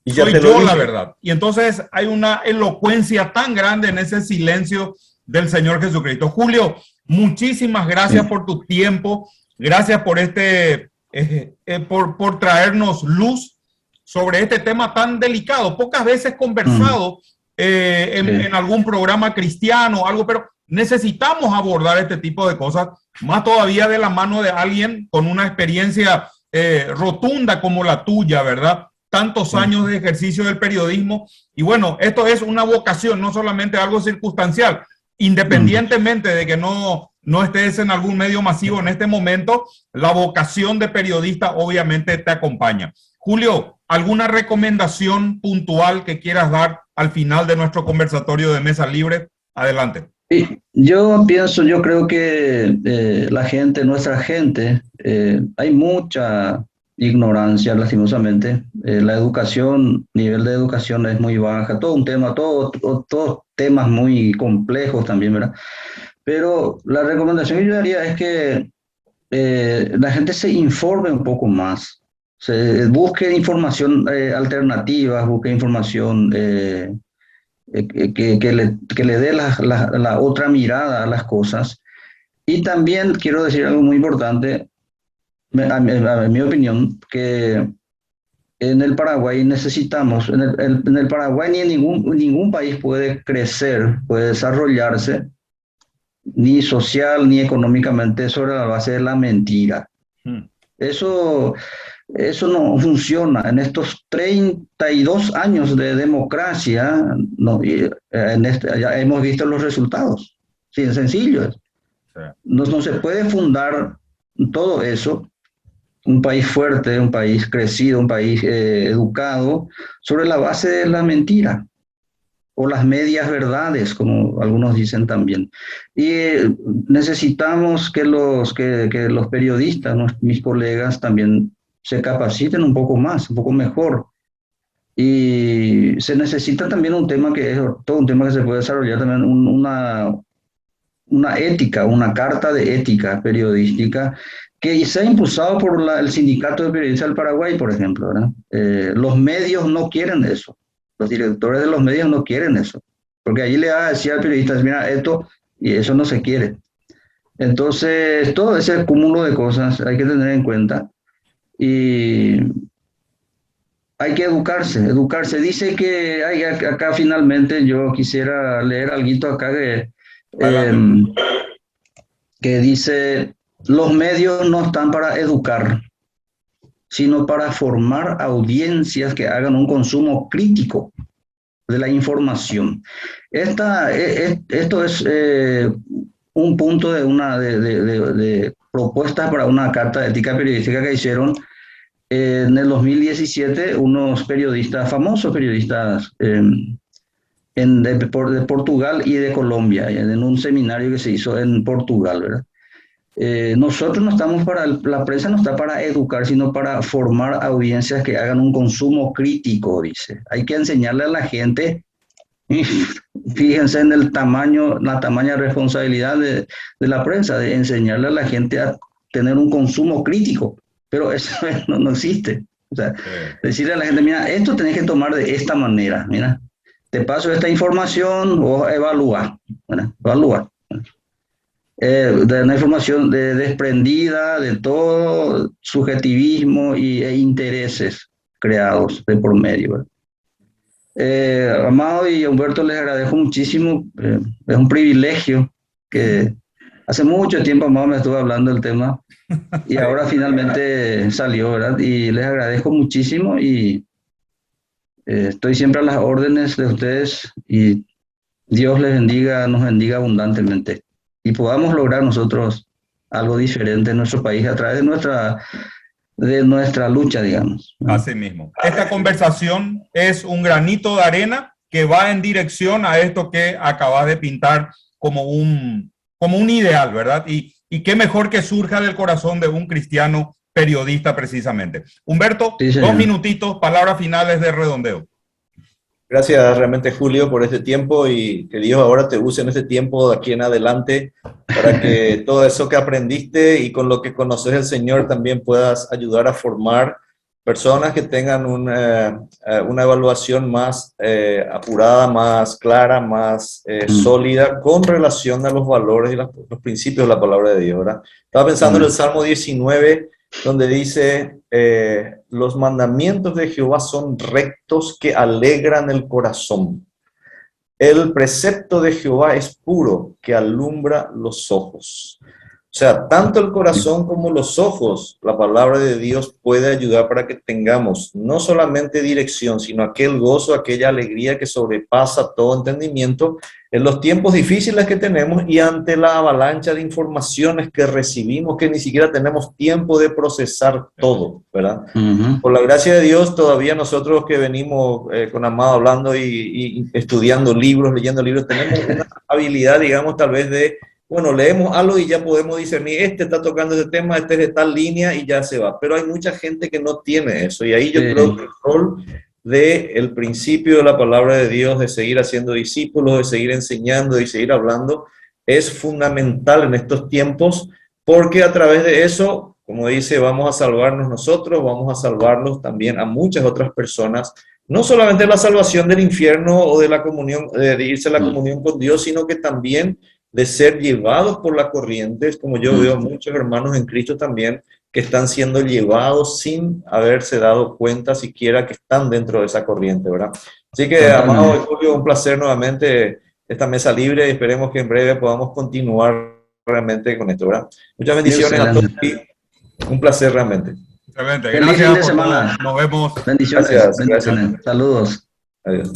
Y soy yo la verdad. Y entonces hay una elocuencia tan grande en ese silencio del Señor Jesucristo. Julio, muchísimas gracias por tu tiempo. Gracias por por traernos luz sobre este tema tan delicado, pocas veces conversado en algún programa cristiano o algo, pero necesitamos abordar este tipo de cosas, más todavía de la mano de alguien con una experiencia rotunda como la tuya, ¿verdad? Tantos años de ejercicio del periodismo. Y bueno, esto es una vocación, no solamente algo circunstancial. Independientemente de que no estés en algún medio masivo en este momento, la vocación de periodista obviamente te acompaña. Julio, ¿alguna recomendación puntual que quieras dar al final de nuestro conversatorio de Mesa Libre? Adelante. Sí, yo creo que nuestra gente, hay mucha ignorancia, lastimosamente. La educación, nivel de educación es muy baja, todo un tema, todos temas muy complejos también, ¿verdad? Pero la recomendación que yo daría es que la gente se informe un poco más, busque información alternativa, busque información que le dé la otra mirada a las cosas. Y también quiero decir algo muy importante, a mi opinión, que en el Paraguay necesitamos, en el Paraguay ni en ningún país puede crecer, puede desarrollarse, ni social ni económicamente, sobre la base de la mentira. Eso no funciona. En estos 32 años de democracia, ya hemos visto los resultados. Sí, sencillo. No se puede fundar todo eso, un país fuerte, un país crecido, un país educado, sobre la base de la mentira o las medias verdades, como algunos dicen también. Y necesitamos que los periodistas, mis colegas, también se capaciten un poco más, un poco mejor. Y se necesita también un tema que es todo un tema que se puede desarrollar también, una ética, una carta de ética periodística que se ha impulsado por el Sindicato de Periodistas del Paraguay, por ejemplo, ¿verdad? Los medios no quieren eso. Los directores de los medios no quieren eso, porque allí le va a decir al periodista, mira, esto, y eso no se quiere. Entonces, todo ese cúmulo de cosas hay que tener en cuenta y hay que educarse. Dice que acá finalmente yo quisiera leer algo acá que dice, los medios no están para educar, sino para formar audiencias que hagan un consumo crítico de la información. Esto es un punto de propuestas para una carta de ética periodística que hicieron en el 2017 unos periodistas, famosos periodistas de Portugal y de Colombia, en un seminario que se hizo en Portugal, ¿verdad? Nosotros no estamos la prensa no está para educar, sino para formar audiencias que hagan un consumo crítico, dice. Hay que enseñarle a la gente, y fíjense en la tamaña responsabilidad de la prensa, de enseñarle a la gente a tener un consumo crítico, pero eso no existe. O sea, decirle a la gente, mira, esto tenés que tomar de esta manera, mira, te paso esta información, vos evalúa, evalúa. De una información desprendida de todo subjetivismo e intereses creados de por medio. Amado y Humberto, les agradezco muchísimo. Es un privilegio que hace mucho tiempo, Amado, me estuvo hablando del tema y ahora finalmente salió, ¿verdad? Y les agradezco muchísimo y estoy siempre a las órdenes de ustedes y Dios les bendiga, nos bendiga abundantemente y podamos lograr nosotros algo diferente en nuestro país a través de nuestra lucha, digamos. Así mismo. Esta conversación es un granito de arena que va en dirección a esto que acabas de pintar como un ideal, ¿verdad? Y qué mejor que surja del corazón de un cristiano periodista precisamente. Humberto, sí, 2 minutitos, palabras finales de redondeo. Gracias realmente, Julio, por este tiempo y que Dios ahora te use en este tiempo de aquí en adelante para que todo eso que aprendiste y con lo que conoces el Señor también puedas ayudar a formar personas que tengan una evaluación más apurada, más clara, más sólida con relación a los valores y los principios de la palabra de Dios, ¿verdad? Estaba pensando en el Salmo 19, donde dice, los mandamientos de Jehová son rectos que alegran el corazón. El precepto de Jehová es puro que alumbra los ojos. O sea, tanto el corazón como los ojos, la palabra de Dios puede ayudar para que tengamos no solamente dirección, sino aquel gozo, aquella alegría que sobrepasa todo entendimiento en los tiempos difíciles que tenemos y ante la avalancha de informaciones que recibimos que ni siquiera tenemos tiempo de procesar todo, ¿verdad? Por la gracia de Dios, todavía nosotros que venimos con Amado hablando y estudiando libros, leyendo libros, tenemos una habilidad, digamos, tal vez de bueno, leemos algo y ya podemos discernir, este está tocando ese tema, este es de tal línea y ya se va. Pero hay mucha gente que no tiene eso y ahí yo creo que el rol del principio de la palabra de Dios, de seguir haciendo discípulos, de seguir enseñando y seguir hablando, es fundamental en estos tiempos porque a través de eso, como dice, vamos a salvarnos nosotros, vamos a salvarlos también a muchas otras personas. No solamente la salvación del infierno o de la comunión, de irse a la comunión con Dios, sino que también de ser llevados por las corrientes, como yo veo muchos hermanos en Cristo también, que están siendo llevados sin haberse dado cuenta siquiera que están dentro de esa corriente, ¿verdad? Así que, amado Julio, un placer nuevamente esta mesa libre y esperemos que en breve podamos continuar realmente con esto, ¿verdad? Muchas bendiciones a todos y un placer realmente. Excelente, gracias por todo. Nos vemos. Bendiciones. Gracias. Saludos. Adiós.